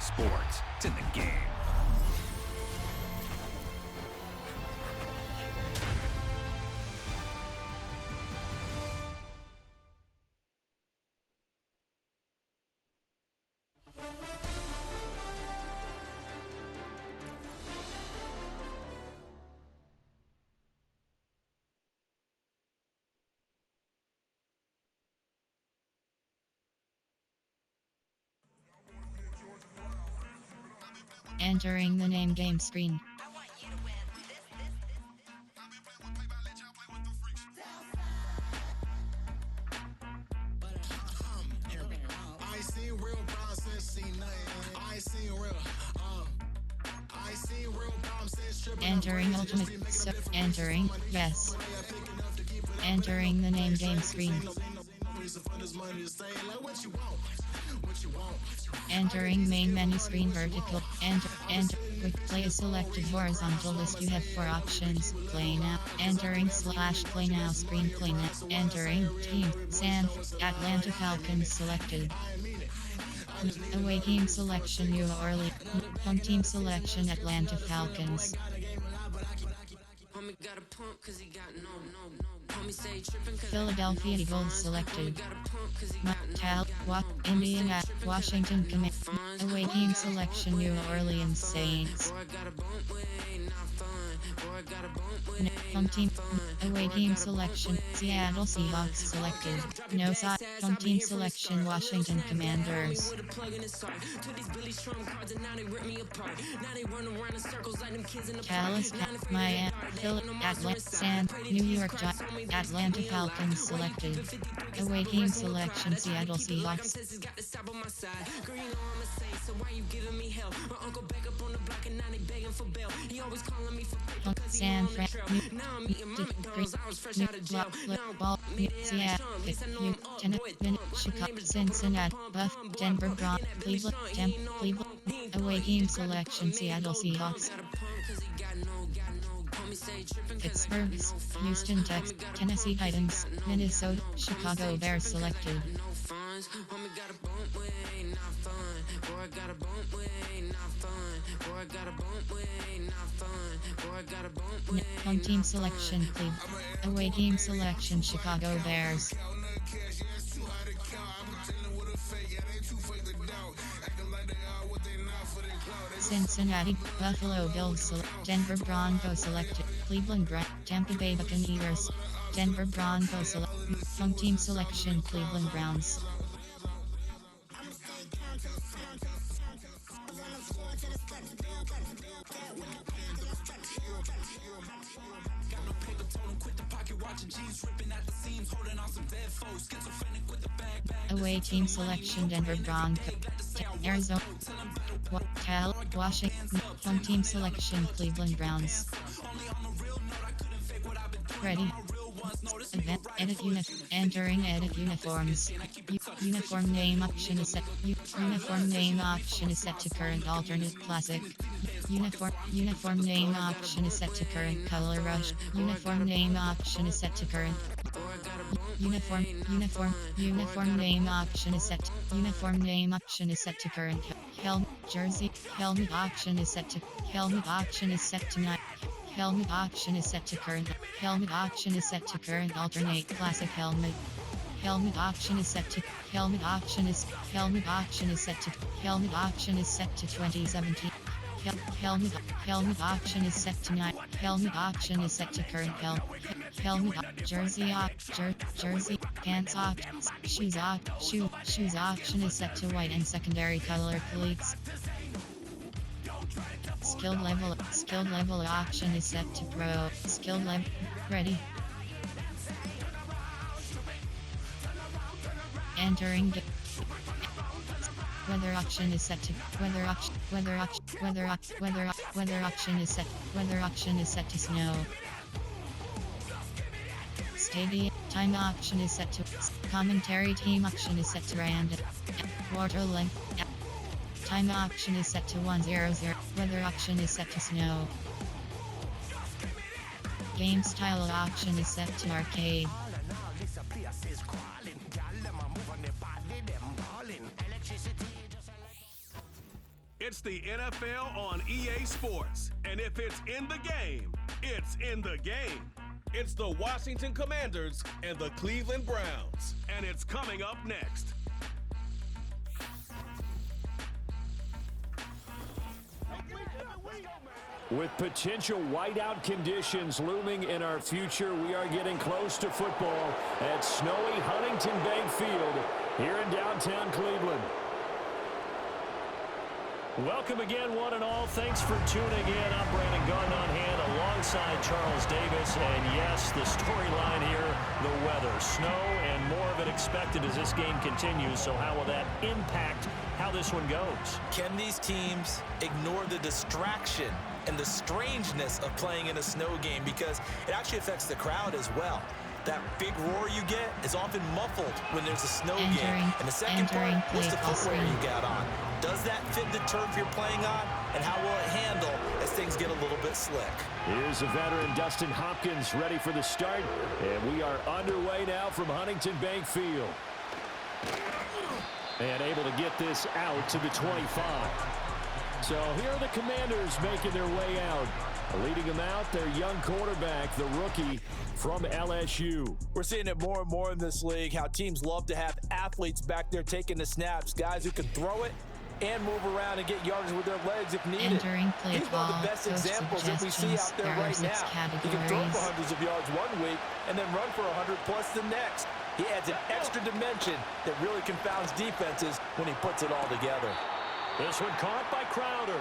sports. It's in the game. Entering the name game screen. Entering ultimate. Entering. Yes. Entering the name game screen. Entering main menu screen vertical. Enter. Quick play is selected horizontal list. You have 4 options. Play now. Entering / play now screen. Play now. Entering team. Atlanta Falcons selected. Away team selection New Orleans. Home team selection Atlanta Falcons. Philadelphia Eagles selected. Indiana, Washington Command. Away team selection New Orleans Saints. Home team. Away team selection Seattle Seahawks selected. No side. Home team selection Washington Commanders. Dallas, Miami, Atlanta, New York Giants, Atlanta Falcons selected. Away team selection Seattle Seahawks. San Fran, Chicago, Cincinnati, Buff, Denver Broncos, Cleveland. Away team selection Seattle Seahawks. Pittsburgh, Houston Texans, Tennessee Titans, Minnesota, Chicago Bears selected. Home team selection Cleveland. Away team selection Chicago Bears. Cincinnati, Buffalo Bills Denver Broncos selected. Cleveland Browns, Tampa Bay Buccaneers. Denver Broncos home team selection Cleveland Browns. Away team selection Denver Broncos. Arizona, Washington. Home team selection Cleveland Browns. Ready. Entering edit uniforms. Uniform name option is set. Uniform name option is set to current alternate classic. Uniform name option is set to current color rush. Uniform name option is set to current. Uniform name option is set. Uniform name option is set to current. Helmet jersey. Helmet option is set to. Helmet option is set to night. Helmet option is set to current. Helmet option is set to current alternate classic helmet. Helmet option is set to. Helmet option is set to. Helmet option is set to 2017. Helmet option is set to night. Helmet option is set to current helmet jersey jersey pants shoes option is set to white and secondary color cleats. Skilled level option is set to pro. Skilled level ready. Entering weather option is set to weather option is set to snow. Stadium time option is set to commentary team option is set to random. Quarter length time option is set to 100. Weather option is set to snow. Game style option is set to arcade. It's the NFL on EA Sports. And if it's in the game, it's in the game. It's the Washington Commanders and the Cleveland Browns. And it's coming up next. With potential whiteout conditions looming in our future, we are getting close to football at snowy Huntington Bank Field here in downtown Cleveland. Welcome again, one and all. Thanks for tuning in. I'm Brandon Gunn on hand alongside Charles Davis. And yes, the storyline here, the weather. Snow and more of it expected as this game continues. So how will that impact how this one goes? Can these teams ignore the distraction and the strangeness of playing in a snow game? Because it actually affects the crowd as well. That big roar you get is often muffled when there's a snow game. And the second part, what's the footwear you got on? Does that fit the turf you're playing on? And how will it handle as things get a little bit slick? Here's the veteran Dustin Hopkins ready for the start. And we are underway now from Huntington Bank Field. And able to get this out to the 25. So here are the Commanders making their way out. Leading them out, their young quarterback, the rookie from LSU. We're seeing it more and more in this league, how teams love to have athletes back there taking the snaps, guys who can throw it and move around and get yardage with their legs if needed. He's one of the best examples that we see out there right now. He can throw for hundreds of yards one week and then run for 100+ the next. He adds an extra dimension that really confounds defenses when he puts it all together. This one caught by Crowder.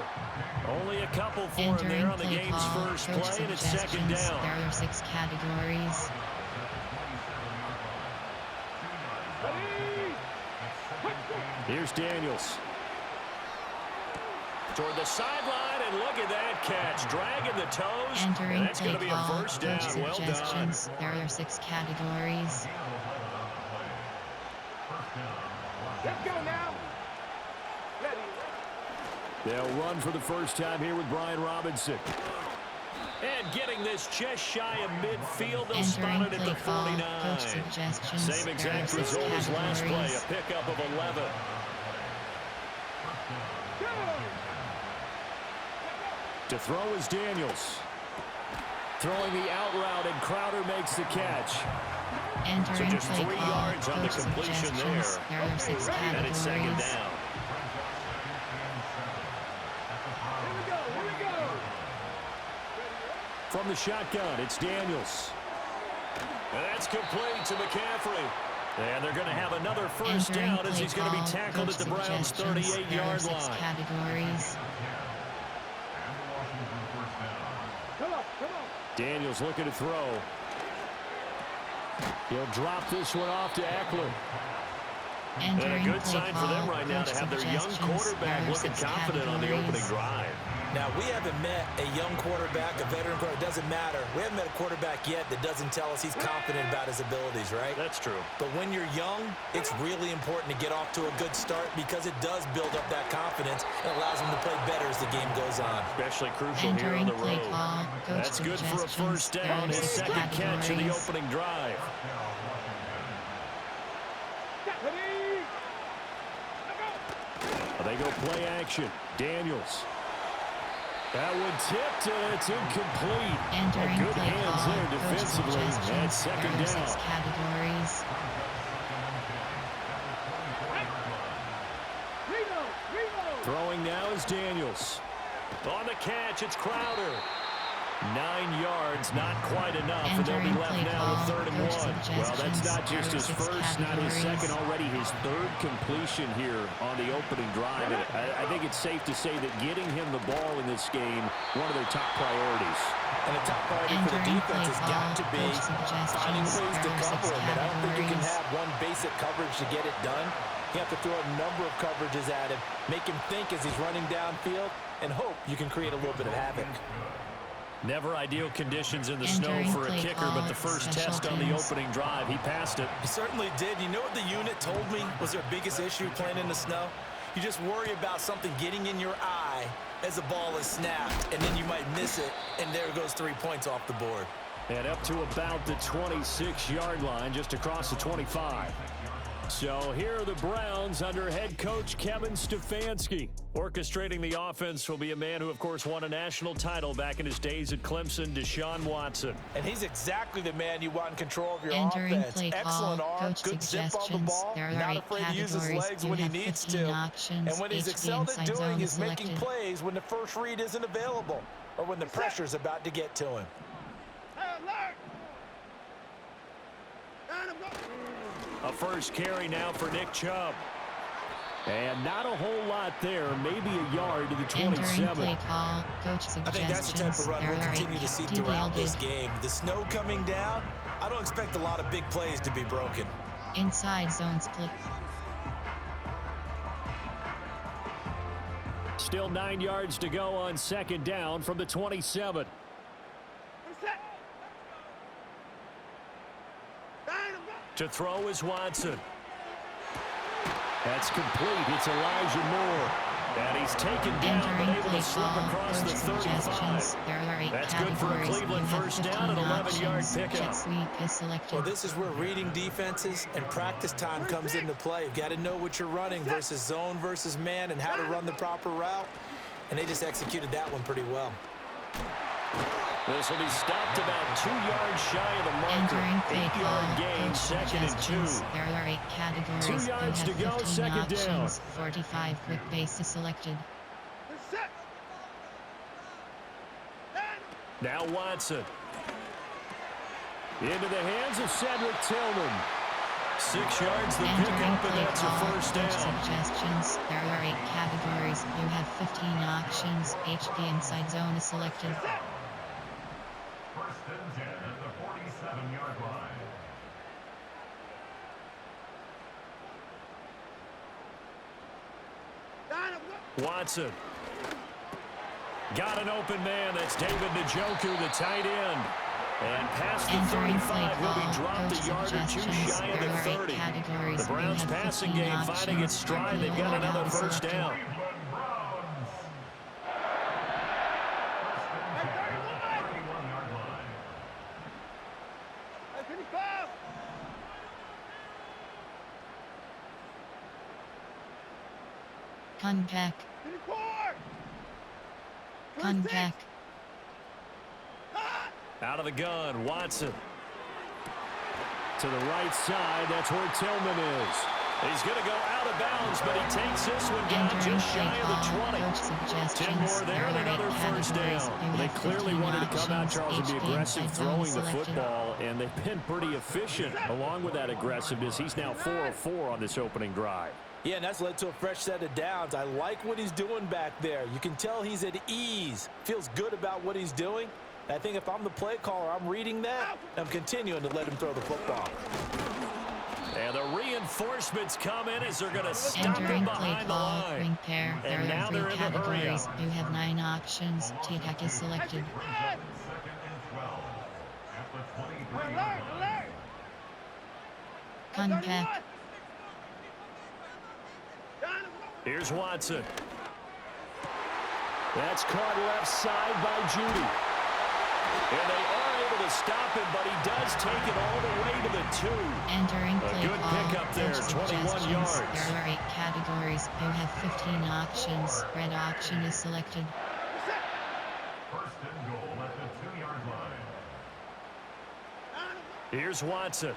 Only a couple for him there on the game's first play, and it's second down. There are 6 categories. Here's Daniels. Toward the sideline, and look at that catch. Dragging the toes, and that's going to be a first down. Well done. There are 6 categories. Let's go now. They'll run for the first time here with Brian Robinson. And getting this just shy of midfield, they'll spot it at the 49. Same exact result as last play, a pickup of 11. To throw is Daniels. Throwing the out route, and Crowder makes the catch. So just 3 yards on the completion there. And it's second down. From the shotgun, it's Daniels. And that's complete to McCaffrey. And they're going to have another first down as he's going to be tackled at the Browns' 38-yard line. Categories. Daniels looking to throw. He'll drop this one off to Eckler. And a good sign for them right now to have their young quarterback looking confident on the opening drive. Now, we haven't met a young quarterback, a veteran quarterback. It doesn't matter. We haven't met a quarterback yet that doesn't tell us he's confident about his abilities, right? That's true. But when you're young, it's really important to get off to a good start because it does build up that confidence and allows him to play better as the game goes on. Especially crucial here on the road. That's good for a first down. His second catch of the opening drive. They go play action. Daniels. That one tipped, and it's incomplete. Good hands there defensively. And second down. Categories. Throwing now is Daniels. On the catch, it's Crowder. 9 yards, not quite enough, and they'll be left now with 3rd and 1. Well, that's not just his first, not his second, already his 3rd completion here on the opening drive. And I think it's safe to say that getting him the ball in this game, one of their top priorities. And the top priority for the defense has got to be finding ways to cover him. And I don't think you can have one basic coverage to get it done. You have to throw a number of coverages at him, make him think as he's running downfield, and hope you can create a little bit of havoc. Never ideal conditions in the snow for a kicker, but the first test on the opening drive, he passed it. He certainly did. You know what the unit told me was their biggest issue playing in the snow? You just worry about something getting in your eye as the ball is snapped, and then you might miss it, and there goes 3 points off the board. And up to about the 26-yard line, just across the 25. So here are the Browns under head coach Kevin Stefanski. Orchestrating the offense will be a man who, of course, won a national title back in his days at Clemson, Deshaun Watson. And he's exactly the man you want in control of your Entering offense. play Excellent call, arm, coach good zip on the ball, there are not 8 afraid to use his categories. legs You when he have needs 15 to. options. And when he's HB excelled at inside doing zone is making selected. plays when the first read isn't available or when the pressure's about to get to him. A first carry now for Nick Chubb. And not a whole lot there, maybe a yard to the 27. Entering play call, coach suggestions. I think that's the type of run we'll continue to see throughout this game. The snow coming down, I don't expect a lot of big plays to be broken. Inside zone split. Still 9 yards to go on second down from the 27. To throw is Watson. That's complete. It's Elijah Moore. And he's taken down, but able to slip across the 35. That's good for a Cleveland first down and 11-yard pickup. Well, this is where reading defenses and practice time comes into play. You've got to know what you're running versus zone versus man and how to run the proper route. And they just executed that one pretty well. This will be stopped about 2 yards shy of the marker. 8-yard gain, second and 2. There are 8 categories. 2 yards to go, second down. 45 quick bases selected. Now Watson. Into the hands of Cedric Tillman. 6 yards the pickup, and that's a first down. Suggestions. There are 8 categories. You have 15 options. HB inside zone is selected. First and 10 at the 47-yard line. Watson. Got an open man. That's David Njoku, the tight end. And past the 35, will be dropped a yard or 2 shy of the 30. The Browns passing game finding its stride. They've got another first down. Contact. Contact. Out of the gun, Watson. To the right side, that's where Tillman is. He's going to go out of bounds, but he takes this one down just shy of the 20. 10 more there and another first down. They clearly wanted to come out, Charles, and be aggressive throwing the football, and they've been pretty efficient along with that aggressiveness. He's now 4 of 4 on this opening drive. Yeah, and that's led to a fresh set of downs. I like what he's doing back there. You can tell he's at ease, feels good about what he's doing. I think if I'm the play caller, I'm reading that. I'm continuing to let him throw the football. And the reinforcements come in as they're going to stop him behind the line. And now they're in the hurry up. You have 9 options. T-Hack is selected. Contact. Here's Watson. That's caught left side by Judy. And they are able to stop him, but he does take it all the way to the 2. Entering play a good pickup there, 21 yards. There are 8 categories. You have 15 options. Red option is selected. First and goal at the 2-yard line. Here's Watson.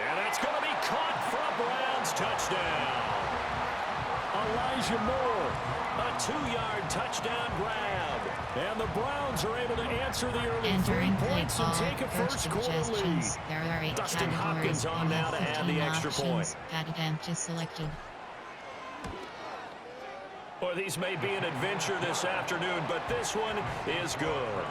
And that's going to be caught for a Browns touchdown. Elijah Moore, a 2-yard touchdown grab. And the Browns are able to answer the early 3 points and take a first quarter lead. There are 8 Dustin Hopkins on now to add the extra point. Patent is selected. Well, these may be an adventure this afternoon, but this one is good.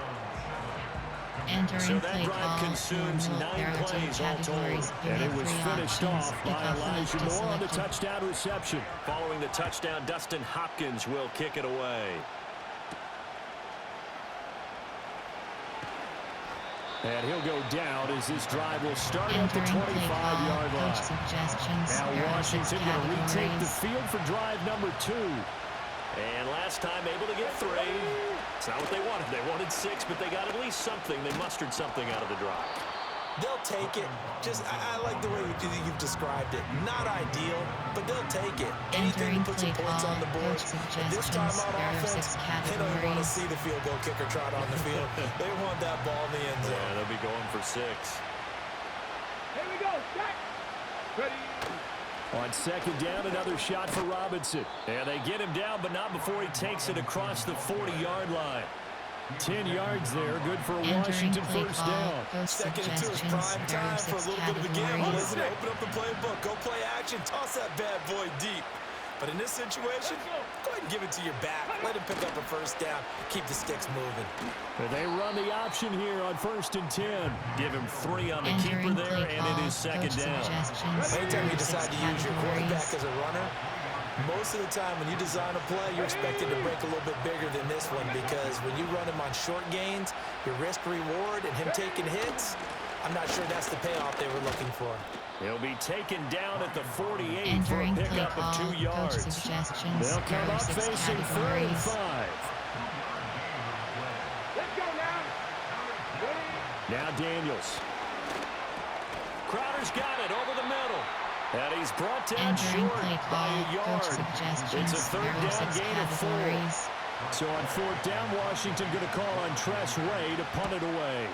Entering so that play drive call, consumes 9 plays all told. And it was finished off by Elijah Moore on the touchdown reception. Following the touchdown, Dustin Hopkins will kick it away. And he'll go down as this drive will start at the 25-yard line. Now Washington going to retake the field for drive number 2. And last time able to get 3. It's not what they wanted. They wanted 6, but they got at least something. They mustered something out of the drive. They'll take it. I like the way you've described it. Not ideal, but they'll take it. Anything to put some points on the board. And this time on offense, they don't even want to see the field goal kicker trot on the field. They want that ball in the end zone. Yeah, they'll be going for 6. Here we go. Back. Ready. On second down, another shot for Robinson. And they get him down, but not before he takes it across the 40-yard line. 10 yards there, good for a Washington first down. Second and 2 is prime time for a little bit of a gamble, isn't it? Open up the playbook, go play action, toss that bad boy deep. But in this situation, go ahead and give it to your back. Let him pick up a first down, keep the sticks moving. And they run the option here on 1st and 10. Give him 3 on the keeper there, and it is second down. Anytime you decide to use your quarterback as a runner, most of the time when you design a play, you're expected to break a little bit bigger than this one, because when you run him on short gains, your risk-reward and him taking hits, I'm not sure that's the payoff they were looking for. He'll be taken down at the 48 for a pickup of 2 yards. They'll come up facing 3rd and 5. Let's go now. Now Daniels. Crowder's got it over the middle. And he's brought down short by a yard. It's a 3rd down gain of 4. So on 4th down, Washington going to call on Tress Ray to punt it away.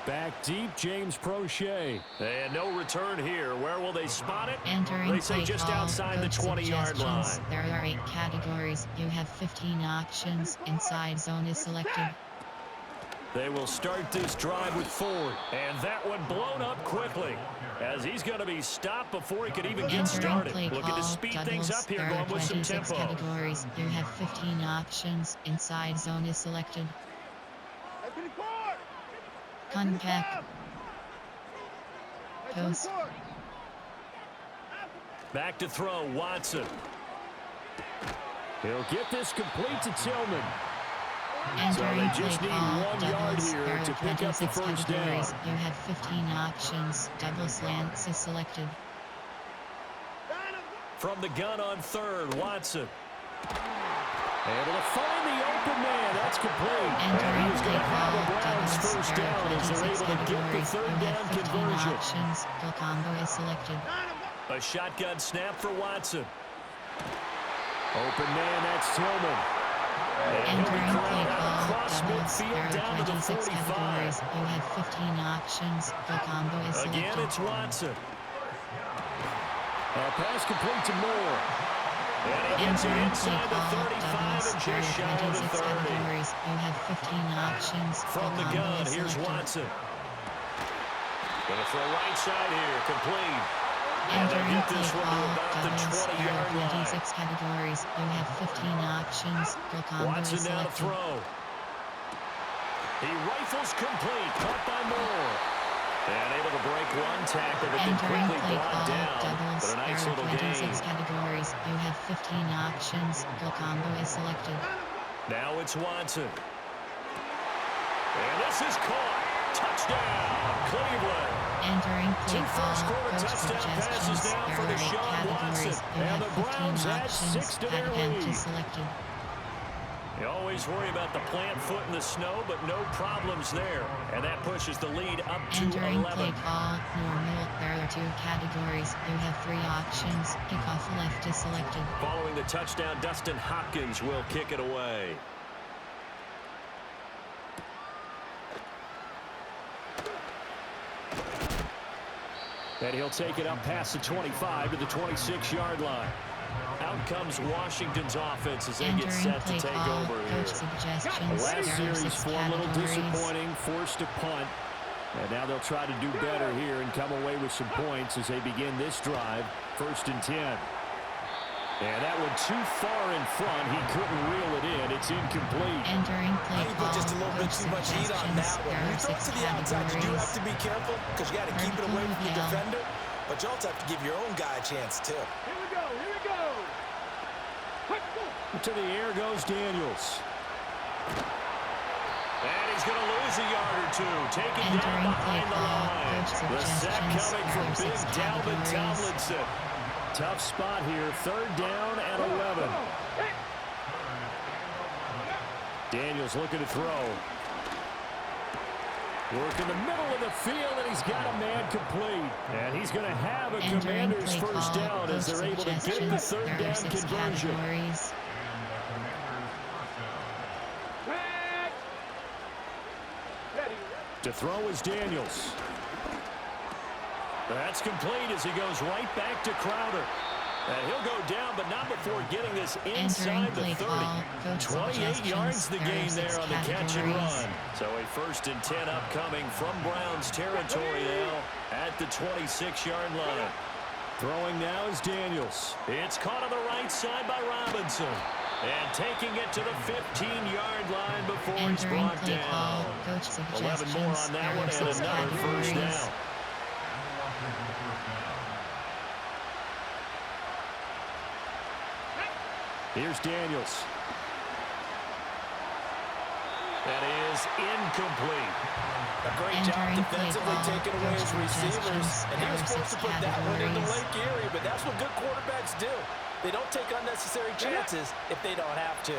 Back deep, James Prochet. And no return here. Where will they spot it? They say just outside the 20-yard line. There are 8 categories. You have 15 options. Inside zone is selected. They will start this drive with Ford. And that one blown up quickly, as he's going to be stopped before he could even get started. Looking to speed things up here, going with some tempo. Categories. You have 15 options. Inside zone is selected. Contact. Coast. Back to throw, Watson. He'll get this complete to Tillman. So they just need 1 yard here to pick up the first down. You have 15 options. Double slants is selected. From the gun on 3rd, Watson. Able to find the open man. That's complete. And he's going to have the Browns first down as they're able to get the 3rd down conversion. Options. The combo is selected. A shotgun snap for Watson. Open man, that's Tillman. And he'll be corralled across midfield down to the 45. You have 15 options. The combo is selected. Again, it's Watson. A pass complete to Moore. And he gets it inside the 35 and just shy of the 30. You have 15 options. From the gun, here's Watson. Going to throw right side here, complete. And they get this one to about the 20-yard line. 26 categories. You have 15 options. The combo Watson is now to selected. throw. He rifles complete, caught by Moore. And able to break one tackle, but then quickly brought down. But a nice little gain. 26 categories. You have 15 options. The combo is selected. Now it's Watson. And this is caught. Touchdown, Cleveland. Entering play 2 first-quarter touchdown passes down for Deshaun Watson. And the Browns add 6 to their lead. Selected. You always worry about the plant foot in the snow, but no problems there. And that pushes the lead up to Entering 11. play call, normal. There are 2 categories. You have 3 options. Kickoff left is selected. Following the touchdown, Dustin Hopkins will kick it away. And he'll take it up past the 25 to the 26-yard line. Out comes Washington's offense as they get set to take over here. Last series, 4 a little disappointing, forced to punt. And now they'll try to do better here and come away with some points as they begin this drive. 1st and 10. And that one too far in front. He couldn't reel it in. It's incomplete. Entering play You put just a little bit too much heat on that one. When you throw it to the outside, you do have to be careful because you got to keep it away from the defender. But you also have to give your own guy a chance, too. Here we go. Here we go. To the air goes Daniels. And he's going to lose a yard or 2. Taken down behind the line. The sack coming from Big Dalvin Tomlinson. Tough spot here. 3rd down and 11. Daniels looking to throw. Work in the middle of the field, and he's got a man complete. And he's going to have a Commander's first down as they're able to get the third down conversion. To throw is Daniels. That's complete as he goes right back to Crowder. And he'll go down, but not before getting this inside the 30. 28 yards the gain there on the catch and run. So a 1st and 10 upcoming from Browns territory now at the 26-yard line. Throwing now is Daniels. It's caught on the right side by Robinson. And taking it to the 15-yard line before he's brought down. 11 more on that one and another first down. Here's Daniels. That is incomplete. A great job defensively taking away his receivers. And he was supposed to put that one into Lake Erie, but that's what good quarterbacks do. They don't take unnecessary chances if they don't have to.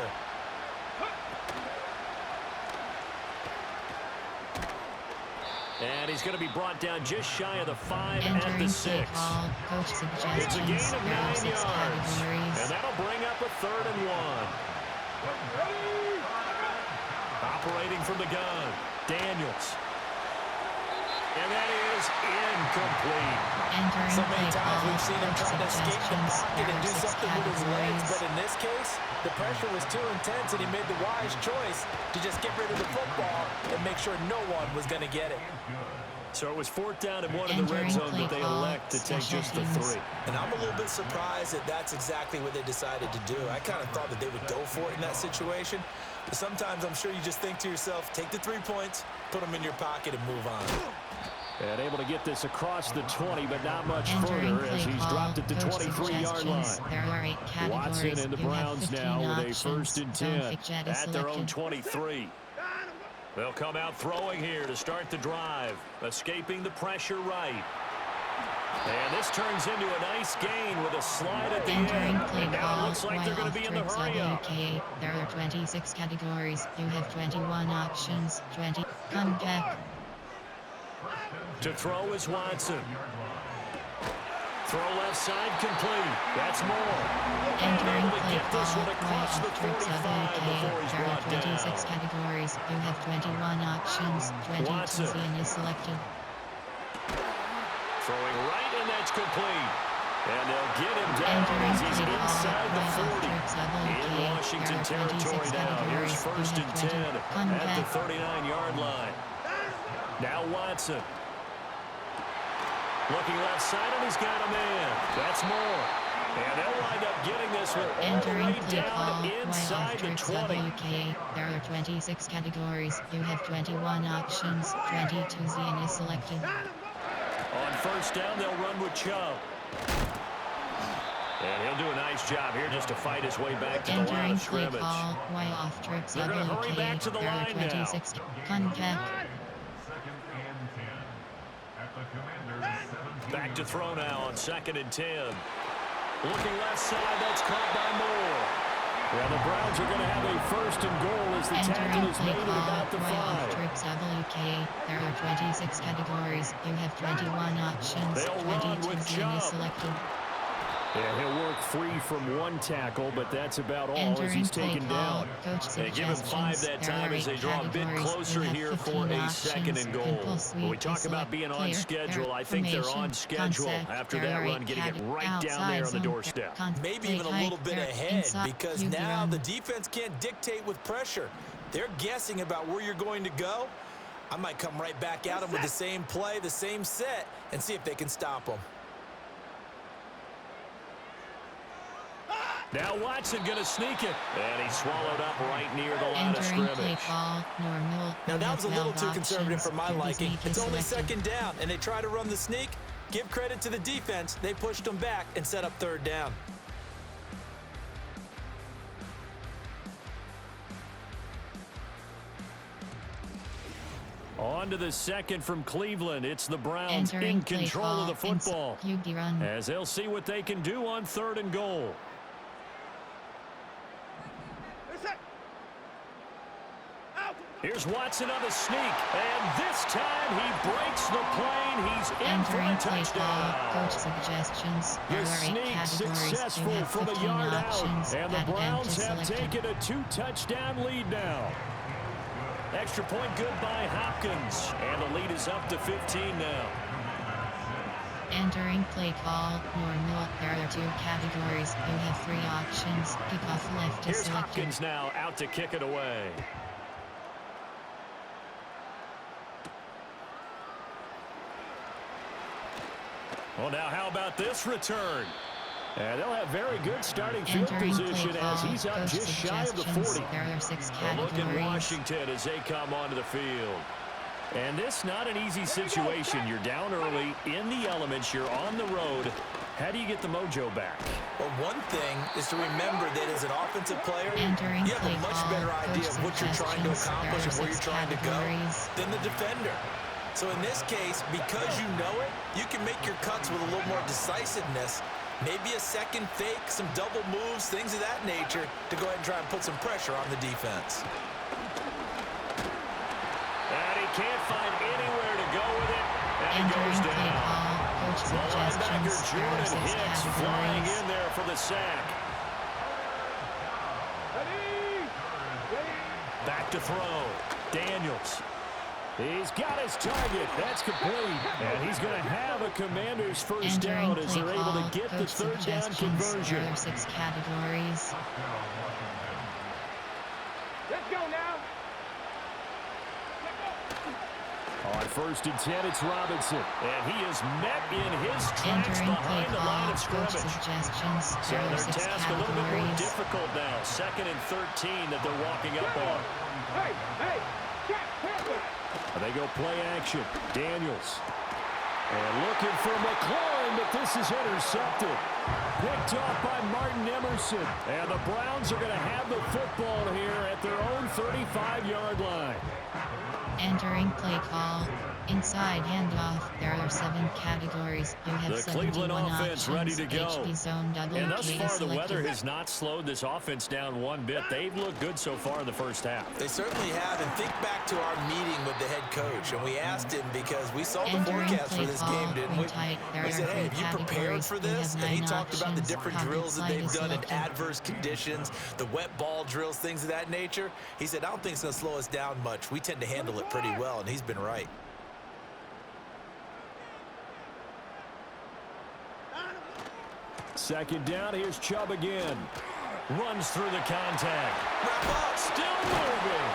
And he's going to be brought down just shy of the 5 at the 6. It's a gain of 9 yards. And that'll bring up a 3rd and 1. Operating from the gun, Daniels. And that is incomplete. So many times we've seen him try to escape the pocket and do something with his legs, but in this case, the pressure was too intense and he made the wise choice to just get rid of the football and make sure no one was going to get it. So it was 4th down and 1 in the red zone, but they elect to take just the 3. And I'm a little bit surprised that that's exactly what they decided to do. I kind of thought that they would go for it in that situation. But sometimes I'm sure you just think to yourself, take the 3 points, put them in your pocket, and move on. And able to get this across the 20, but not much further as he's dropped at the 23-yard line. There are 8 categories. Watson and the Browns now with a 1st and 10 at their own 23. They'll come out throwing here to start the drive, escaping the pressure right. And this turns into a nice gain with a slide at the end. And now it looks like they're going to be in the hurry-up. There are 26 categories. You have 21 options. 20. Come back. To throw is Watson. Throw left side complete. That's more. And able to get this one across the 45 before he's brought down. There are 26 categories. You have 21 options. 22 is selected. Throwing right, and that's complete. And they'll get him down as he's inside the 40. In Washington territory now. Here's 1st and 10 at the 39-yard line. Now Watson. Looking left side, and he's got a man. That's more. And they'll wind up getting this one all the way down inside the 20. There are 26 categories. You have 21 options. 22 is selected. On 1st down, they'll run with Chubb. And he'll do a nice job here just to fight his way back to the line of scrimmage. They're going to hurry back to the line now. Back to throw now on 2nd and 10. Looking left side, that's caught by Moore. Well, the Browns are going to have a 1st and goal as the tackle is made at about the 5. There are 26 categories. You have 21 options. They'll run with Chubb. Selected. Yeah, he'll work free from 1 tackle, but that's about all as he's taken down. They give him 5 that time as they draw a bit closer here for a 2nd and goal. When we talk about being on schedule, I think they're on schedule after that run, getting it right down there on the doorstep. Maybe even a little bit ahead because now the defense can't dictate with pressure. They're guessing about where you're going to go. I might come right back at them with the same play, the same set, and see if they can stop them. Now Watson going to sneak it. And he swallowed up right near the line of scrimmage. Now that was a little too conservative for my liking. It's only 2nd down, and they try to run the sneak. Give credit to the defense. They pushed them back and set up 3rd down. On to the 2nd from Cleveland. It's the Browns in control of the football as they'll see what they can do on 3rd and goal. Here's Watson on the sneak, and this time he breaks the plane. He's in for a touchdown. Coach suggestions. The sneak successful from a yard out, and the Browns have taken a 2-touchdown lead now. Extra point good by Hopkins, and the lead is up to 15 now. Entering play call, normal. There are 2 categories. You have 3 options. Kickoff left is Here's selected. Hopkins now out to kick it away. Well, now how about this return? And they'll have very good starting field position as he's up just shy of the 40. There are 6 Well, look categories. at Washington as they come onto the field. And this not an easy situation. You're down early, in the elements, you're on the road. How do you get the mojo back? Well, one thing is to remember that as an offensive player, Entering you have a much play better call, idea of what you're trying to accomplish and where you're trying to go than the defender. So in this case, because you know it, you can make your cuts with a little more decisiveness. Maybe a second fake, some double moves, things of that nature to go ahead and try and put some pressure on the defense. And he can't find anywhere to go with it. And he goes down. The linebacker Jordan Hicks flying in there for the sack. Back to throw. Daniels. He's got his target. That's complete. And he's going to have a Commander's first down as they're able to get the third down conversion. There are 6 categories. Let's go now. On 1st and 10, it's Robinson. And he is met in his tracks behind the line of scrimmage. So their task a little bit more difficult now. 2nd and 13 that they're walking up on. Hey, hey, check, perfect. They go play action. Daniels. And looking for McLaurin, but this is intercepted. Picked off by Martin Emerson. And the Browns are going to have the football here at their own 35-yard line. Entering play call. Inside handoff. There are 7 categories. You have the Cleveland offense ready to go. Zone And thus far, the weather has not slowed this offense down one bit. They've looked good so far in the first half. They certainly have. And think back to our meeting with the head coach. And we asked him because we saw the Entering forecast for this game, didn't we? We said, hey, have you prepared categories. for this? And he talked about the options. different drills that they've done in adverse conditions, the wet ball drills, things of that nature. He said, I don't think it's going to slow us down much. We tend to handle it pretty well, and he's been right. Second down, here's Chubb again. Runs through the contact. Still moving.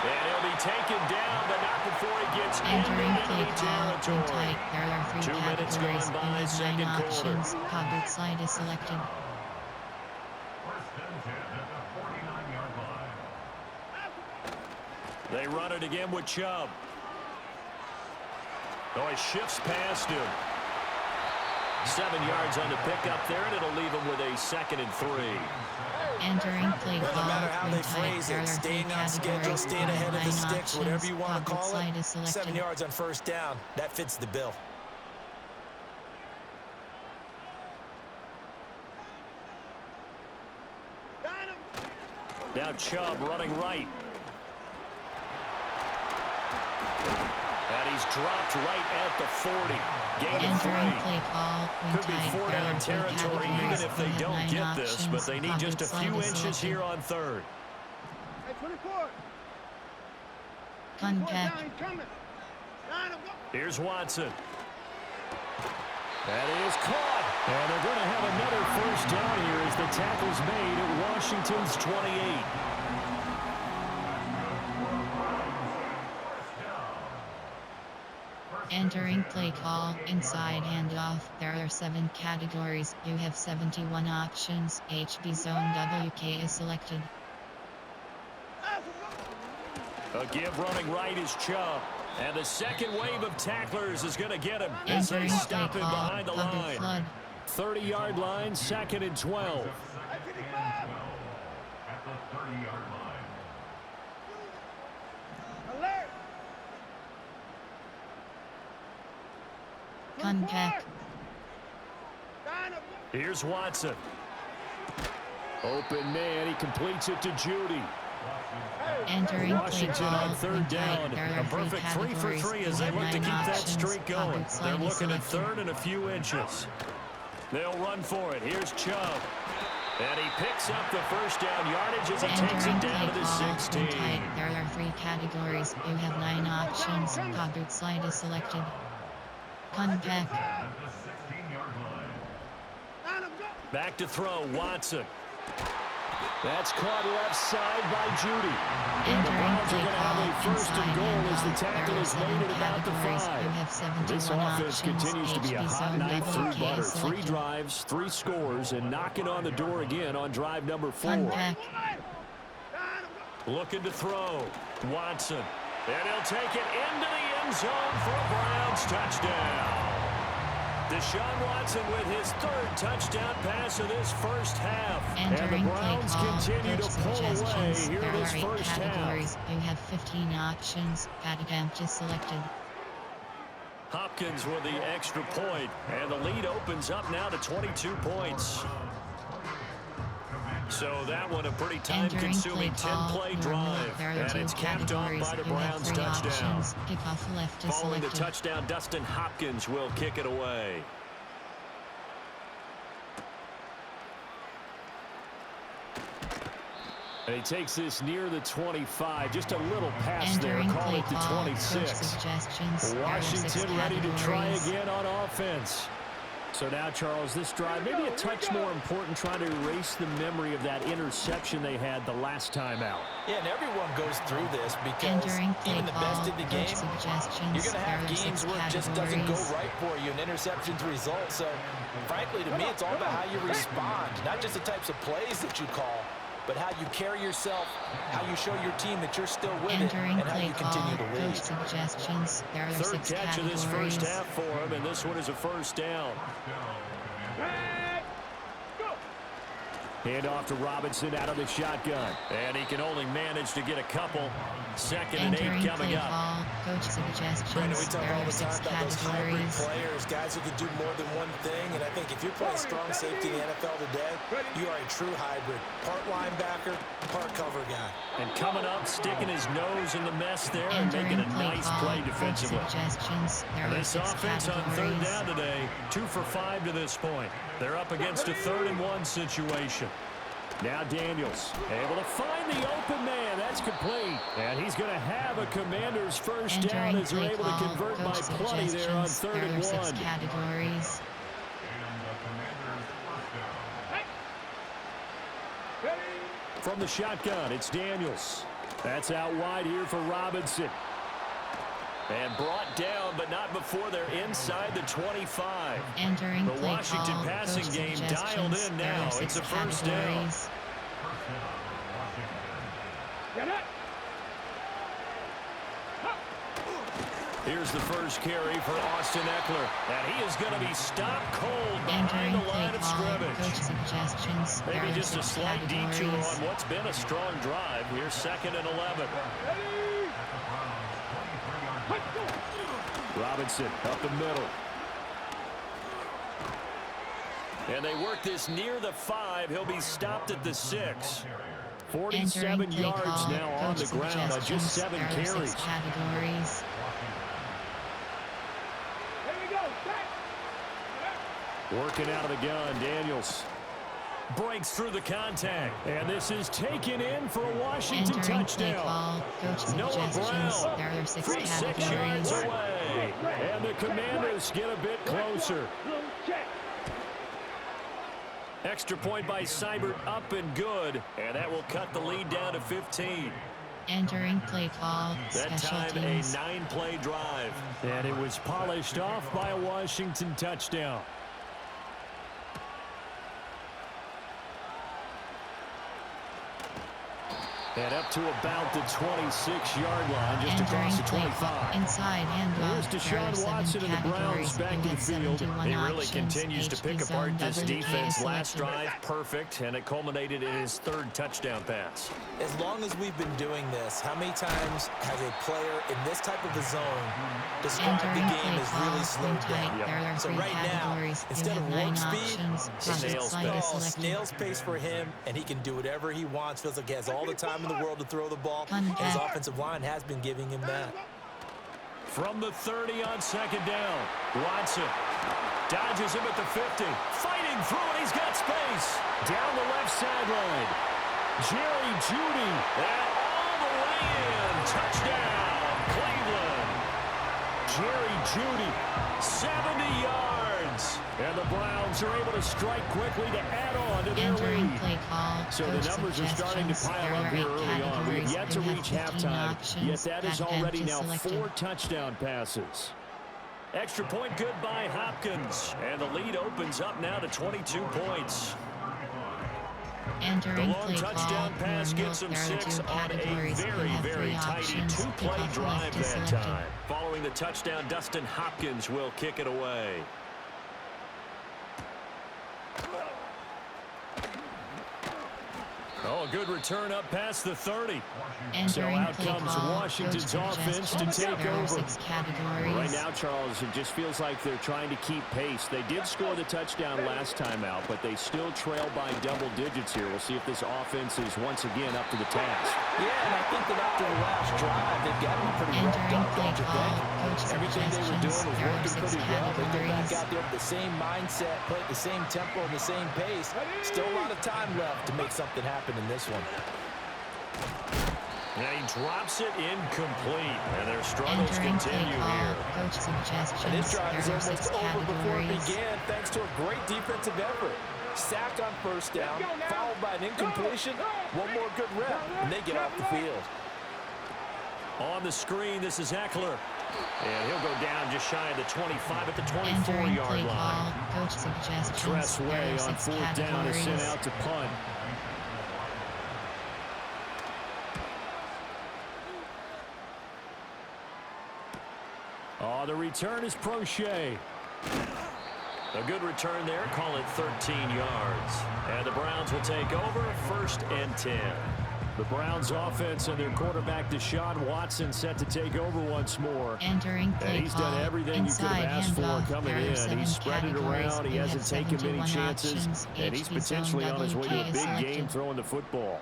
And he'll be taken down, but not before he gets into enemy territory. There are 3 2 minutes categories. gone by, second quarter. Cog side is selected. 1st and 10 at the 49-yard line. They run it again with Chubb. Oh, he shifts past him. 7 yards on the pickup there, and it'll leave him with a 2nd and 3. Entering play call. No matter how they phrase it, staying on schedule, staying ahead of the sticks, whatever you want to call it, 7 yards on 1st down, that fits the bill. Now Chubb running right. And he's dropped right at the 40. Gain of 3. Play call. Could be 4-down territory even if they don't get this, but they need just a few inches here on 3rd. Hey, 24. Contact. Here's Watson. That is caught. And they're going to have another 1st down here as the tackle's made at Washington's 28. Entering play call. Inside handoff. There are 7 categories. You have 71 options. HB zone WK is selected. A give running right is Chubb. And the second wave of tacklers is going to get him as they stop him behind the line. 30-yard line, 2nd and 12. At the 30-yard line. Alert. Contact. Here's Watson. Open man, he completes it to Judy. Entering Washington on third down. There A are three perfect 3 for categories. 3 You as they have look to 9 keep that options. streak going. Covered They're slide is looking at selected. third and a few inches. They'll run for it. Here's Chubb. And he picks up the first down yardage as he takes it down to the 16. There are 3 categories. You have 9 options. Covered slide is selected. Comeback. Back to throw, Watson. That's caught left side by Judy. And the Browns are going to have a first and goal as the tackle is made at about the 5. This offense continues to be a hot knife through butter. 3 drives, 3 scores, and knocking on the door again on drive number 4. Looking to throw, Watson. And he'll take it into the end zone for a Browns touchdown. Deshaun Watson with his 3rd touchdown pass of this first half. And the Browns continue to pull away here in this first half. You have 15 options. Attempt is selected. Hopkins with the extra point, and the lead opens up now to 22 points. So that one a pretty time-consuming 10-play drive, and it's capped off by the Browns touchdown. Kickoff left is Following the selected. touchdown, Dustin Hopkins will kick it away. And he takes this near the 25, just a little pass there, call it the 26. Washington ready to try again on offense. So now, Charles, this drive, maybe a touch more important, trying to erase the memory of that interception they had the last time out. Yeah, and everyone goes through this because even the best in the game, you're going to have games where it just doesn't go right for you, and interceptions result. So, frankly, to me, it's all about how you respond, not just the types of plays that you call, but how you carry yourself, how you show your team that you're still with it, and how you continue to lead. Third catch of this first half for him, and this one is a first down. Hand off to Robinson out of the shotgun. And he can only manage to get a couple. 2nd and 8 coming up. Brandon, we talk all the time about those hybrid players, guys who can do more than one thing. And I think if you're playing strong safety in the NFL today, you are a true hybrid. Part linebacker, part cover guy. And coming up, sticking his nose in the mess there and making a nice play defensively. This offense on third down today, 2 for 5 to this point. They're up against a 3rd and 1 situation. Now Daniels able to find the open man. That's complete. And he's going to have a Commander's first down as they're able to convert by plenty there on 3rd and 1. Categories. From the shotgun, it's Daniels. That's out wide here for Robinson. And brought down, but not before they're inside the 25. Entering the Washington passing game dialed in now. It's a first down. Here's the first carry for Austin Eckler. And he is going to be stopped cold behind the line of scrimmage. Maybe just a slight detour on what's been a strong drive. Here's 2nd and 11. Robinson up the middle. And they work this near the 5. He'll be stopped at the 6. 47 yards now on the ground on just 7 carries. Working out of the gun, Daniels. Breaks through the contact. And this is taken in for a Washington touchdown. Noah Brown, 6 yards away. And the Commanders get a bit closer. Extra point by Seibert, up and good. And that will cut the lead down to 15. Entering play call. That time a 9-play drive. And it was polished off by a Washington touchdown. And up to about the 26-yard line, just across the 25. Inside Here's Deshaun Watson and the Browns back in the field. He really continues to pick apart this defense. Last drive, perfect, and it culminated in his 3rd touchdown pass. As long as we've been doing this, how many times has a player in this type of a zone described the game as really slowed down? Yep. So right now, instead of warp speed, snail's pace for him, and he can do whatever he wants. Feels like he has all the time in in the world to throw the ball. His offensive line has been giving him that. From the 30 on second down, Watson dodges him at the 50. Fighting through it, he's got space. Down the left sideline. Jerry Jeudy, and all the way in. Touchdown, Cleveland. Jerry Jeudy, 70 yards. And the Browns are able to strike quickly to add on to their lead. Play call. So the numbers are starting to pile up here early on. We have yet to reach halftime, yet that is already now 4 touchdown passes. Extra point good by Hopkins. And the lead opens up now to 22 points. The long touchdown pass gets them 6 on a very tidy 2-play drive that time. Following the touchdown, Dustin Hopkins will kick it away. Oh, a good return up past the 30. So out comes Washington's offense to take over. Right now, Charles, it just feels like they're trying to keep pace. They did score the touchdown last time out, but they still trail by double digits here. We'll see if this offense is once again up to the task. Yeah, and I think that after the last drive, they've got to be pretty revved up, don't you think? Everything they were doing was working pretty well. They go back out there with the same mindset, play at the same tempo and the same pace. Still a lot of time left to make something happen in this one. And he drops it incomplete, and their struggles continue here. And this drive is almost over before it began, thanks to a great defensive effort. Sack on first down, followed by an incompletion, one more good rep, and they get off the field. On the screen, this is Eckler. And he'll go down just shy of the 25 at the 24-yard line. Tressway on 4th down is sent out to punt. Oh, the return is Prochet. A good return there. Call it 13 yards. And the Browns will take over 1st and 10. The Browns offense and their quarterback Deshaun Watson set to take over once more. And he's done everything you could have asked for coming in. He's spread it around. He hasn't taken many chances. And he's potentially on his way to a big game throwing the football.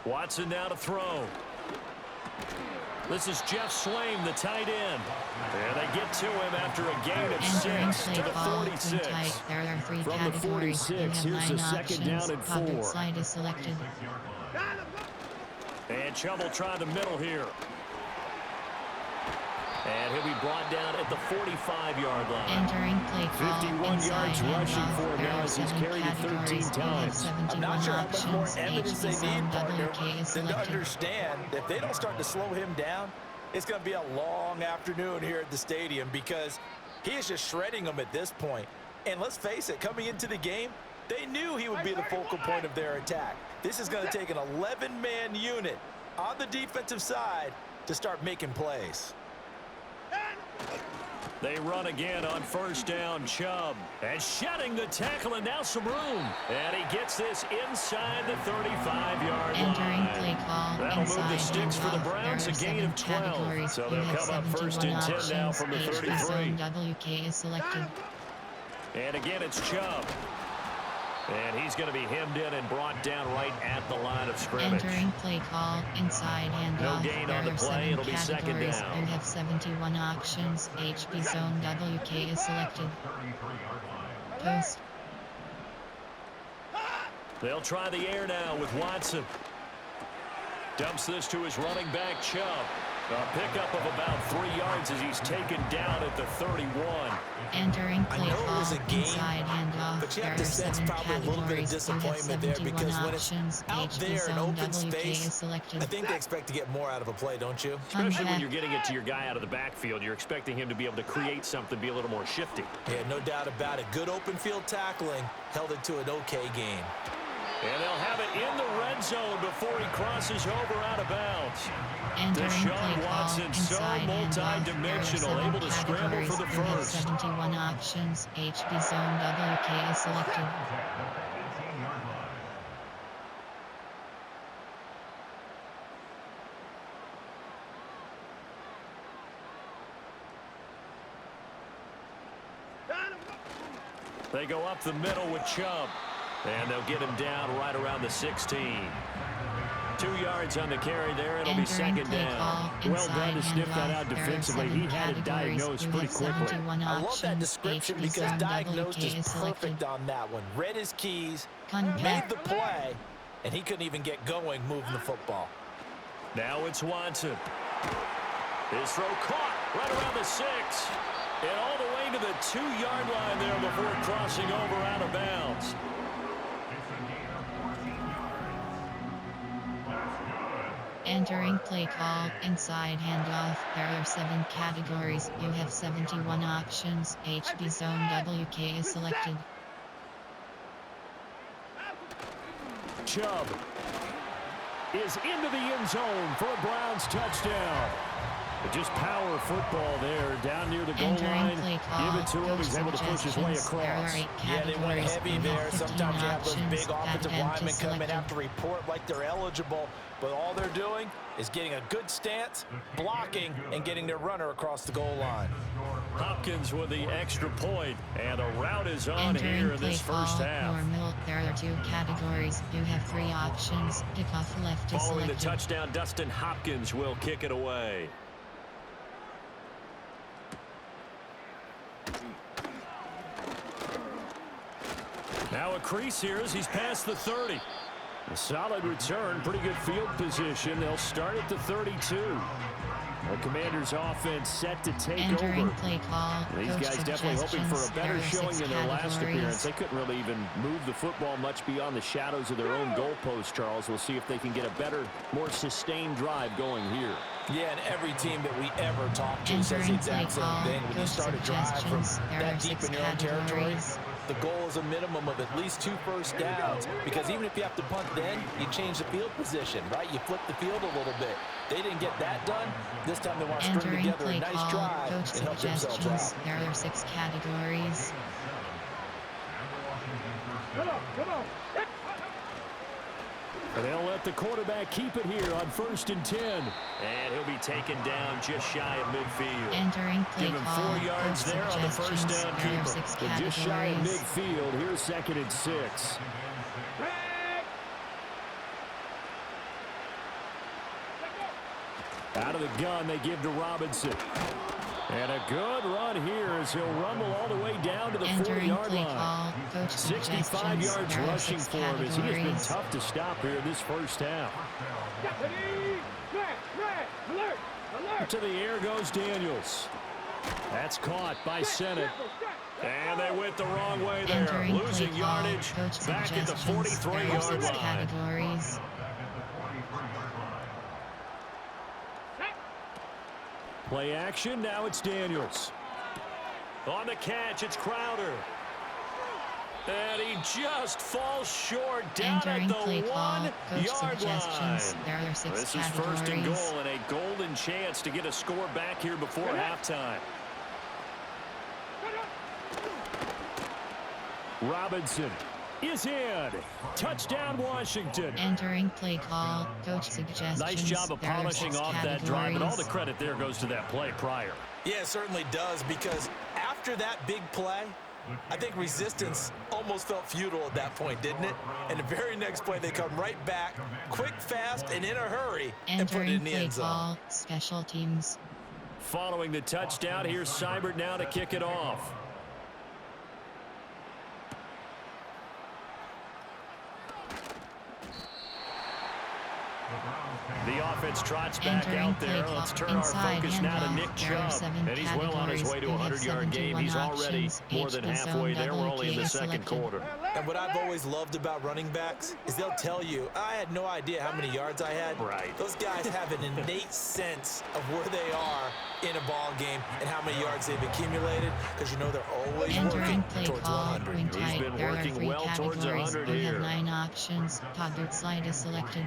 Watson now to throw. This is Jeff Swaim, the tight end. And they get to him after a gain of 6 to the 46. From the 46, here's the 2nd down and 4. And Chubb will try the middle here. And he'll be brought down at the 45-yard line. 51 yards rushing for him now as he's carried it 13 times. I'm not sure how much more evidence they need, partner, than to understand that if they don't start to slow him down, it's going to be a long afternoon here at the stadium because he is just shredding them at this point. And let's face it, coming into the game, they knew he would be the focal point of their attack. This is going to take an 11-man unit on the defensive side to start making plays. They run again on 1st down, Chubb. And shedding the tackle, and now some room. And he gets this inside the 35-yard line. That'll move the sticks for the Browns, a gain of 12. So they'll come up 1st and 10 now from the 33. And again, it's Chubb. And he's going to be hemmed in and brought down right at the line of scrimmage. Entering play call, inside handoff. No gain on the play. It'll be 2nd down. You have 71 options. HB zone WK is selected. Post. They'll try the air now with Watson. Dumps this to his running back, Chubb. A pickup of about 3 yards as he's taken down at the 31. Entering play call, inside handoff. But you have to sense probably a little bit of disappointment there because when it's out there in open space, I think they expect to get more out of a play, don't you? Especially when you're getting it to your guy out of the backfield. You're expecting him to be able to create something, be a little more shifty. Yeah, no doubt about it. Good open field tackling held it to an okay game. And they'll have it in the red zone before he crosses over out of bounds. Deshaun Watson, so multi-dimensional, able to scramble for the first. 71 options. HB zone WK is selected. They go up the middle with Chubb. And they'll get him down right around the 16. 2 yards on the carry there. It'll be second down. Well done to sniff that out defensively. He had it diagnosed pretty quickly. I love that description because diagnosed is perfect on that one. Read his keys, made the play, and he couldn't even get going moving the football. Now it's Watson. His throw caught right around the 6. And all the way to the 2-yard line there before crossing over out of bounds. Entering play call, inside handoff. There are 7 categories. You have 71 options. HB zone WK is selected. Chubb is into the end zone for a Browns touchdown. Just power football there, down near the goal line. Give it to him. He's able to push his way across. Yeah, they went heavy there. Sometimes you have those big offensive linemen come and have to report like they're eligible, but all they're doing is getting a good stance, blocking, and getting their runner across the goal line. Hopkins with the extra point, and a route is on here in this first half. Normal. There are 2 categories. You have 3 options. Kickoff left is Following selected. the touchdown, Dustin Hopkins will kick it away. Now a crease here as he's past the 30. A solid return, pretty good field position. They'll start at the 32. The Commanders' offense set to take over. Play call. These guys definitely hoping for a better showing than their last appearance. They couldn't really even move the football much beyond the shadows of their own goalpost, Charles. We'll see if they can get a better, more sustained drive going here. Yeah, and every team that we ever talk to says the exact same thing. When you start a drive from that deep in your own territory, the goal is a minimum of at least 2 first downs, because even if you have to punt then, you change the field position, right? You flip the field a little bit. They didn't get that done. This time they want to string together a nice drive and help themselves out. There are 6 categories. Come on. They'll let the quarterback keep it here on 1st and 10. And he'll be taken down just shy of midfield. Entering play Give him call. 4 yards there on the first down There are keeper. 6 But just shy of categories. midfield. Here's 2nd and 6. Out of the gun, they give to Robinson. And a good run here as he'll rumble all the way down to the 40-yard line. 65 yards rushing for him as he has been tough to stop here in this first half. To the air goes Daniels. That's caught by Sennett. And they went the wrong way there. Losing yardage back at the 43-yard line. Categories. Play action, now it's Daniels. On the catch, it's Crowder. And he just falls short down at the 1-yard line. There are 6 This is categories. 1st and goal and a golden chance to get a score back here before halftime. Robinson is in. Touchdown, Washington. Entering play call. Coach suggestions. Nice job of polishing off that drive, but all the credit there goes to that play prior. Yeah, it certainly does, because after that big play, I think resistance almost felt futile at that point, didn't it? And the very next play, they come right back, quick, fast, and in a hurry, and put it in the end zone. Call. Special teams. Following the touchdown, here's Seibert now to kick it off. The offense trots back out there. Let's turn our focus now to Nick Chubb. And he's well on his way to a 100-yard game. He's already more than halfway there. We're only in the 2nd quarter. And what I've always loved about running backs is they'll tell you, I had no idea how many yards I had. Right. Those guys have an innate sense of where they are in a ball game and how many yards they've accumulated, because you know they're always working towards 100. He's been working well towards 100 here. You have 9 options. Toggle slide is selected.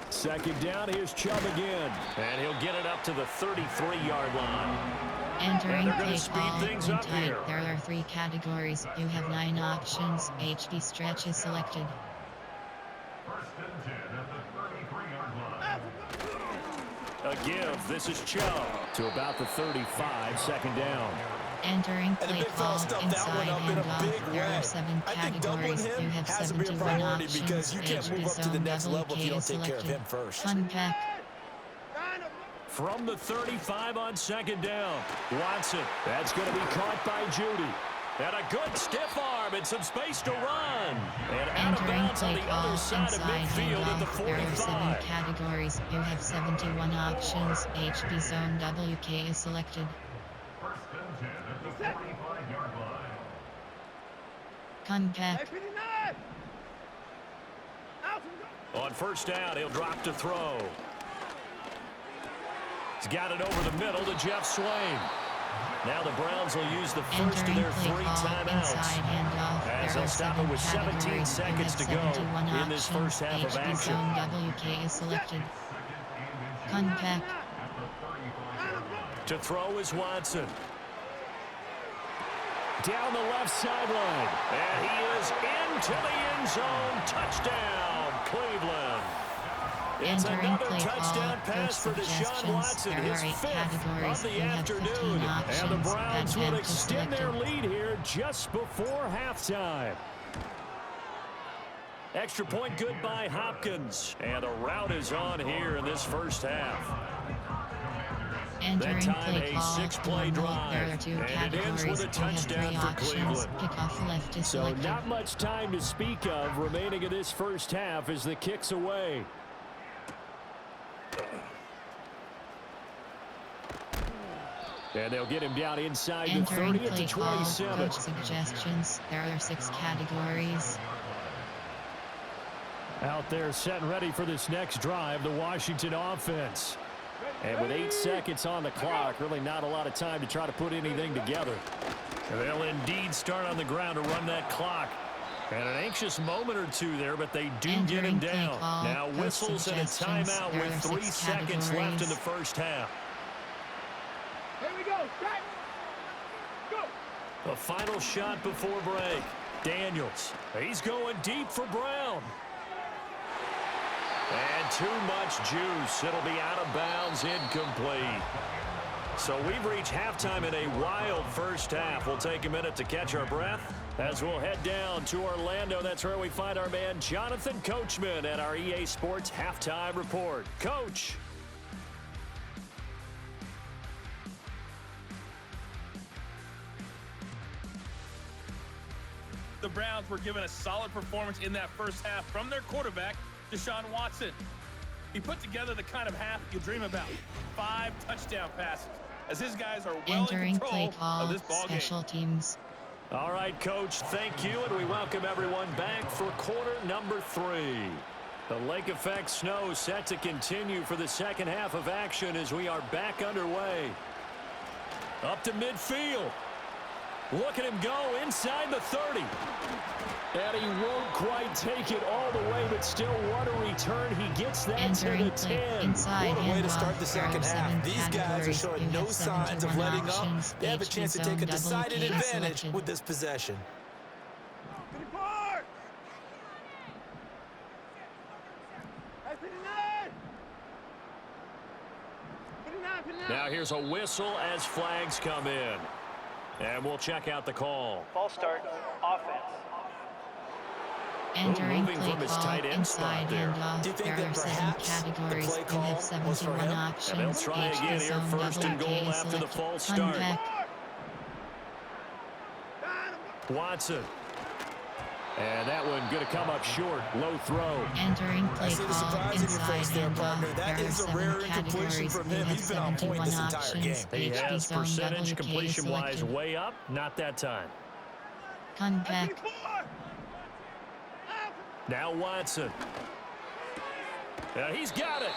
Second down, here's Chubb again. And he'll get it up to the 33-yard line. Entering they're going play to speed call. things up here. There are 3 categories. You have 9 options. HB stretch is selected. 1st and 10 at the 33-yard line. A give. This is Chubb to about the 35, second down. Entering play call inside and off. There are 7 categories. You have 71 options. Because you can't move up to the next level if you don't take care of him first. Unpack. From the 35 on second down. Watson. That's going to be caught by Judy. And a good stiff arm and some space to run. And out of bounds on the other side of midfield at the 45. There are 7 categories. You have 71 options. HB Zone WK is selected. First and 10 at the 45-yard line. Contact. On first down, he'll drop to throw. He's got it over the middle to Jeff Swain. Now the Browns will use the first of their 3 timeouts, as they'll stop it with 17 seconds to go in this first half of action. WK is selected. Contact. To throw is Watson. Down the left sideline. And he is into the end zone. Touchdown, Cleveland. It's another touchdown pass for Deshaun Watson, his 5th of the afternoon. And the Browns will extend their lead here just before halftime. Extra point good by Hopkins. And the route is on here in this first half. That time a 6-play drive, and it ends with a touchdown for Cleveland. So not much time to speak of remaining in this first half as the kick's away. And they'll get him down inside the 30 at the 27. Coach suggestions. There are 6 categories. Out there set and ready for this next drive, the Washington offense. And with 8 seconds on the clock, really not a lot of time to try to put anything together. They'll indeed start on the ground to run that clock. And an anxious moment or two there, but they do get him down. Now whistles and a timeout with 3 seconds left in the first half. Here we go. Go. The final shot before break. Daniels. He's going deep for Brown. And too much juice. It'll be out of bounds, incomplete. So we've reached halftime in a wild first half. We'll take a minute to catch our breath as we'll head down to Orlando. That's where we find our man Jonathan Coachman at our EA Sports Halftime Report. Coach. The Browns were given a solid performance in that first half from their quarterback, Deshaun Watson. He put together the kind of half you dream about. 5 touchdown passes, as his guys are well in control of this ball game. Special teams. All right, Coach, thank you, and we welcome everyone back for quarter number 3. The lake effect snow set to continue for the second half of action as we are back underway. Up to midfield. Look at him go inside the 30. And he won't quite take it all the way, but still what a return. He gets that to the 10. Inside what a way to start the second half. These guys are showing no signs of letting up. They have a chance to take a decided advantage with this possession. Now here's a whistle as flags come in. And we'll check out the call. False start, offense. Entering moving play from his call tight end spot inside there. and off. Do you think There that are 7 perhaps the categories. play You call have was for 71 him? options. And they'll try again here first and goal after the false start. Watson. And that one going to come up short. Low throw. Entering play see the call surprise in your inside face there, and partner. off. That There are is a 7 rare incompletion categories. from You him. have He's been on point 71 this entire options. game. He HB has zone percentage WK completion-wise selected. way up. Not that time. Contact. Now Watson. He's got it.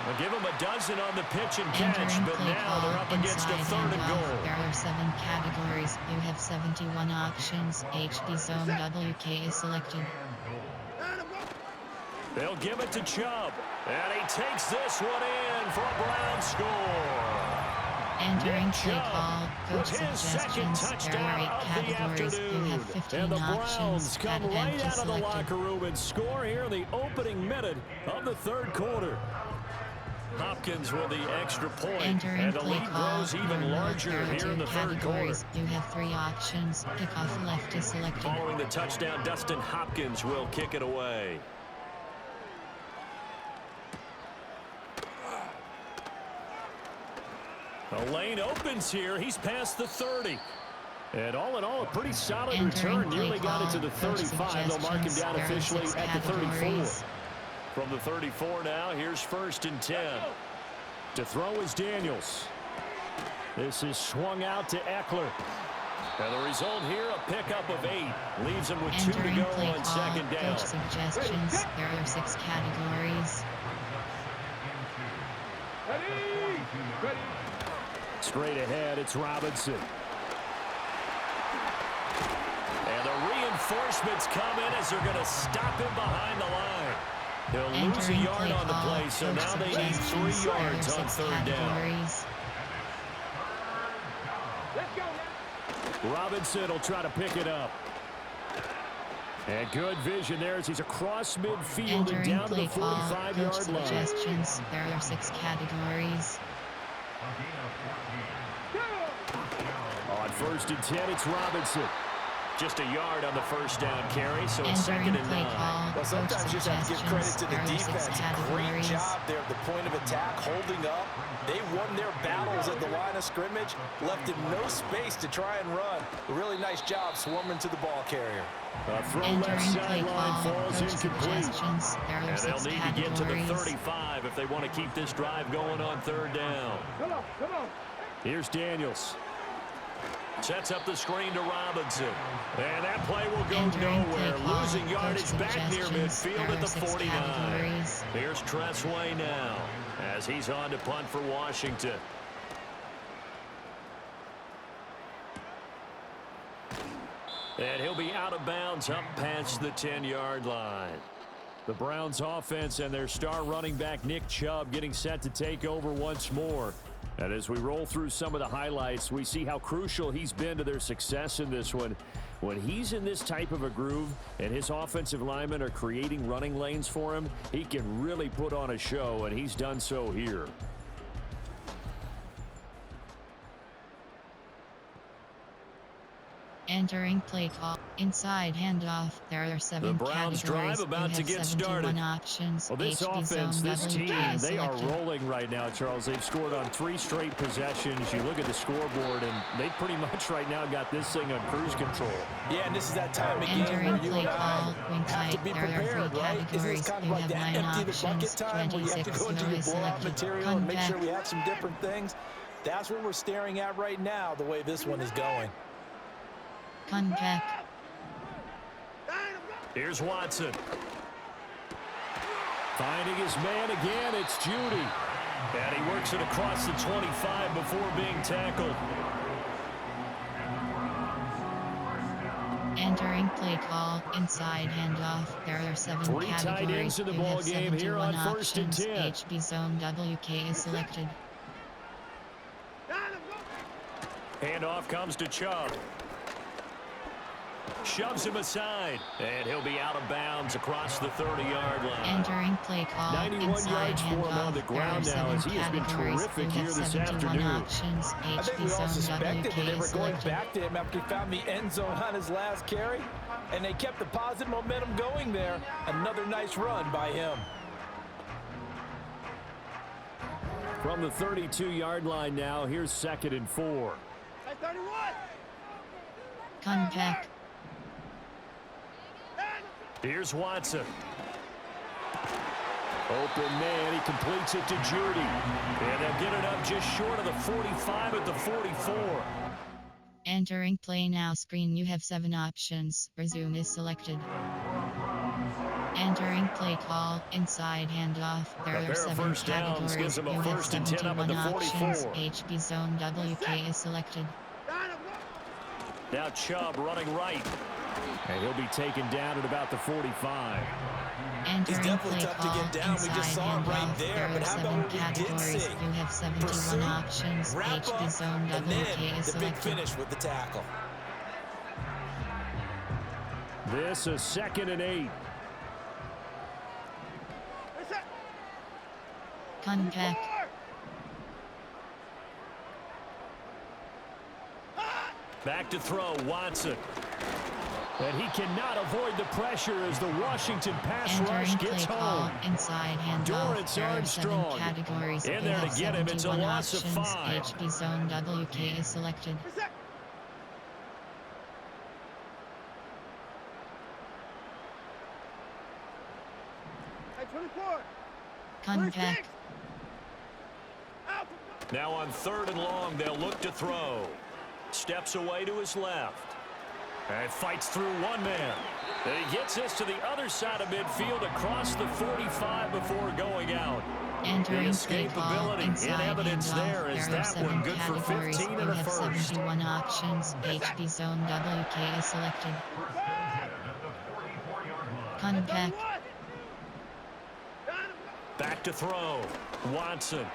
We'll give him a dozen on the pitch and catch, Entering but play now they're up call against a inside 3rd and off. goal. There are 7 categories. You have 71 options. HB zone WK is selected. They'll give it to Chubb. And he takes this one in for a Brown score. Entering play call, coach With his second suggestions. There are touchdown 8 of the categories. You afternoon. have 15 And the options. Browns come Add right empty out of the selected. locker room and score here in the opening minute of the 3rd quarter. Hopkins with the extra point, Entering and the play lead call. grows even larger here in the third quarter. You have 3 options. Kickoff left is selected. Following the touchdown, Dustin Hopkins will kick it away. The lane opens here. He's past the 30. And all in all, a pretty solid return. Nearly got it to the 35. They'll mark him down officially at the 34. From the 34 now, here's 1st and 10. To throw is Daniels. This is swung out to Eckler. And the result here, a pickup of 8. Leaves him with 2 to go on 2nd down. Coach suggestions. There are 6 categories. Ready. Straight ahead, it's Robinson. And the reinforcements come in as they're going to stop him behind the line. He'll lose a yard on the play, so now they need 3 yards on 3rd down. Robinson will try to pick it up. And good vision there as he's across midfield and down to the 45-yard line. Suggestions. There are 6 categories. On 1st and 10, it's Robinson. Just a yard on the 1st down carry, so it's 2nd and 9. Well, sometimes you just have to give credit to the defense. Great job there at the point of attack, holding up. They won their battles at the line of scrimmage, left him no space to try and run. A really nice job swarming to the ball carrier. A throw left sideline falls incomplete. And they'll need to get to the 35 if they want to keep this drive going on 3rd down. Come on. Here's Daniels. Sets up the screen to Robinson. And that play will go nowhere. Losing yardage back near midfield at the 49. Here's Tressway now as he's on to punt for Washington. And he'll be out of bounds up past the 10-yard line. The Browns offense and their star running back Nick Chubb getting set to take over once more. And as we roll through some of the highlights, we see how crucial he's been to their success in this one. When he's in this type of a groove and his offensive linemen are creating running lanes for him, he can really put on a show, and he's done so here. Entering play call. Inside handoff. There are 7 the Browns categories. Drive about to get started. Options. Well, this offense, this team, they are rolling right now, Charles. They've scored on 3 straight possessions. You look at the scoreboard, and they pretty much right now got this thing on cruise control. Yeah, and this is that time again where you and I have to be prepared, right? Isn't this kind of like that empty the bucket time where you have to go into your blowout material and make sure we have some different things? That's what we're staring at right now, the way this one is going. Contact. Here's Watson. Finding his man again, it's Judy. And he works it across the 25 before being tackled. Entering play call. Inside handoff. There are 7 3 categories. tight ends in the ball game here on 1st and 10. HB zone WK is selected. Handoff comes to Chubb. Shoves him aside, and he'll be out of bounds across the 30-yard line. Entering play call. 91 yards for him on the ground now as he has been terrific here this afternoon. I think we all suspected that they were going back to him after he found the end zone on his last carry, and they kept the positive momentum going there. Another nice run by him. From the 32-yard line now, here's 2nd and 4. Hey, 31. Contact. Here's Watson. Open man, he completes it to Judy. And they'll get it up just short of the 45 at the 44. Entering play now screen. You have 7 options. Resume is selected. Entering play call. Inside handoff. There are 7 categories. Gives him a you have 1st and 10 up at the 44. Options. HB zone WK is selected. Now Chubb running right. And he'll be taken down at about the 45. He's definitely tough to get down. We just saw him right there. But how about what we did see? You have 71 options. HB zone WK is selected. The big finish with the tackle. This is 2nd and 8. Contact. Back to throw, Watson. And he cannot avoid the pressure as the Washington pass rush gets home. Inside handoff. Dorrance Armstrong categories. in there to get him. It's a loss of 5. HB zone WK is selected. Contact. Now on 3rd and long, they'll look to throw. Steps away to his left. And fights through one man. And he gets this to the other side of midfield across the 45 before going out. Entering the escapability in evidence there is that one good for 15 and a first. 71 options. HB zone WK is selected. Contact. Back to throw. Watson.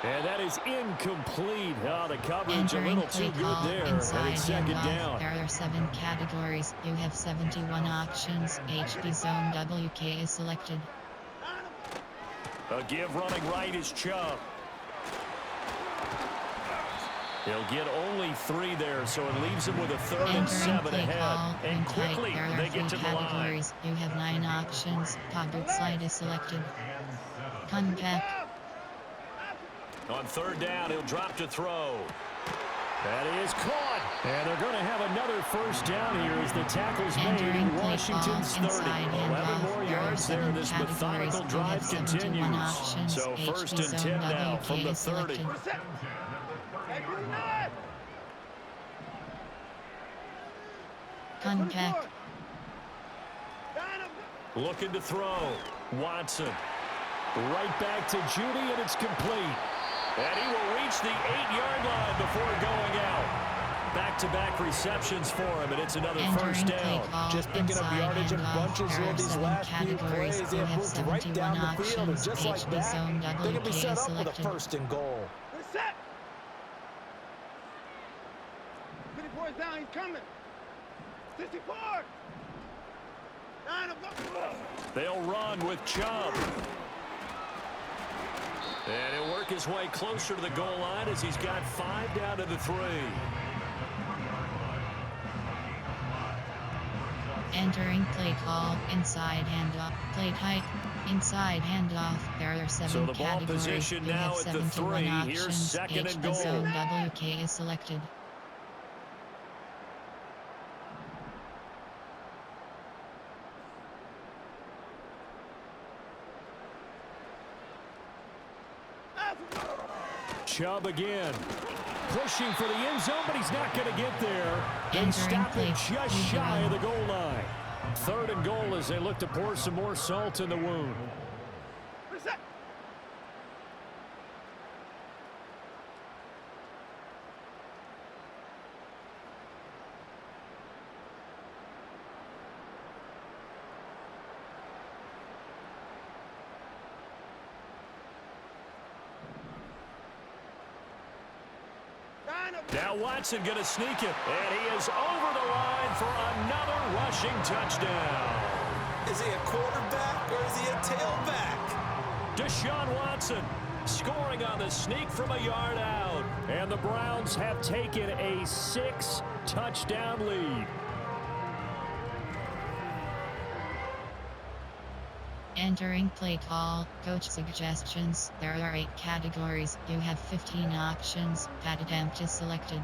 And that is incomplete. Oh, the coverage a little too good there. And it's 2nd down. There are 7 categories. You have 71 options. HB zone WK is selected. A give running right is Chubb. He'll get only 3 there, so it leaves him with a 3rd and 7 ahead. And quickly, they get to the line. You have 9 options. Pocket slide is selected. Contact. On 3rd down, he'll drop to throw. That is caught. And they're going to have another first down here as the tackle's made in Washington's 30. 11 more yards there. This methodical drive continues. So 1st and 10 now from the 30. Contact. Looking to throw. Watson. Right back to Judy, and it's complete. And he will reach the 8-yard line before going out. Back-to-back receptions for him, and it's another first down. Just picking up yardage in bunches here these last few plays. They have moved right down the field, and just like that, they're going to be set up with a 1st and goal. Set. 54 is down, he's coming. 64. They'll run with Chubb. And he'll work his way closer to the goal line as he's got 5 down to the 3. Entering play call, inside handoff, play type, inside handoff. There are 7 so the ball categories. Position you now have at the 3. Here's 2nd and goal. Zone WK is selected. Chubb again. Pushing for the end zone, but he's not going to get there. They stop it just shy of the goal line. 3rd and goal as they look to pour some more salt in the wound. Now Watson going to sneak it, and he is over the line for another rushing touchdown. Is he a quarterback or is he a tailback? Deshaun Watson scoring on the sneak from a yard out, and the Browns have taken a 6-touchdown lead. Entering play call, coach suggestions. There are 8 categories. You have 15 options. Pat attempt is selected.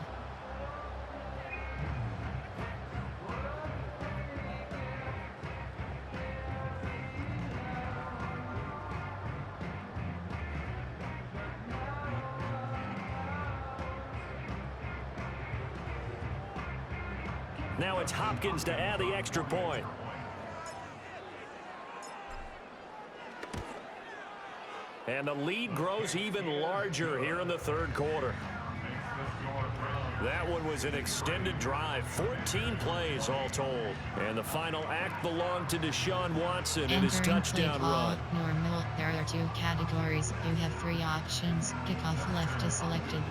Now it's Hopkins to add the extra point. And the lead grows even larger here in the 3rd quarter. That one was an extended drive, 14 plays all told. And the final act belonged to Deshaun Watson in his touchdown run. Normal. There are 2 categories. You have 3 options. Kickoff left is selected.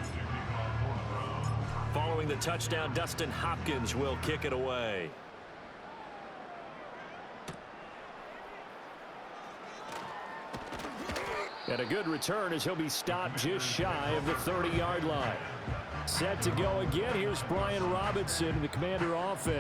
Following the touchdown, Dustin Hopkins will kick it away. And a good return as he'll be stopped just shy of the 30-yard line. Set to go again. Here's Brian Robinson, the Commander offense.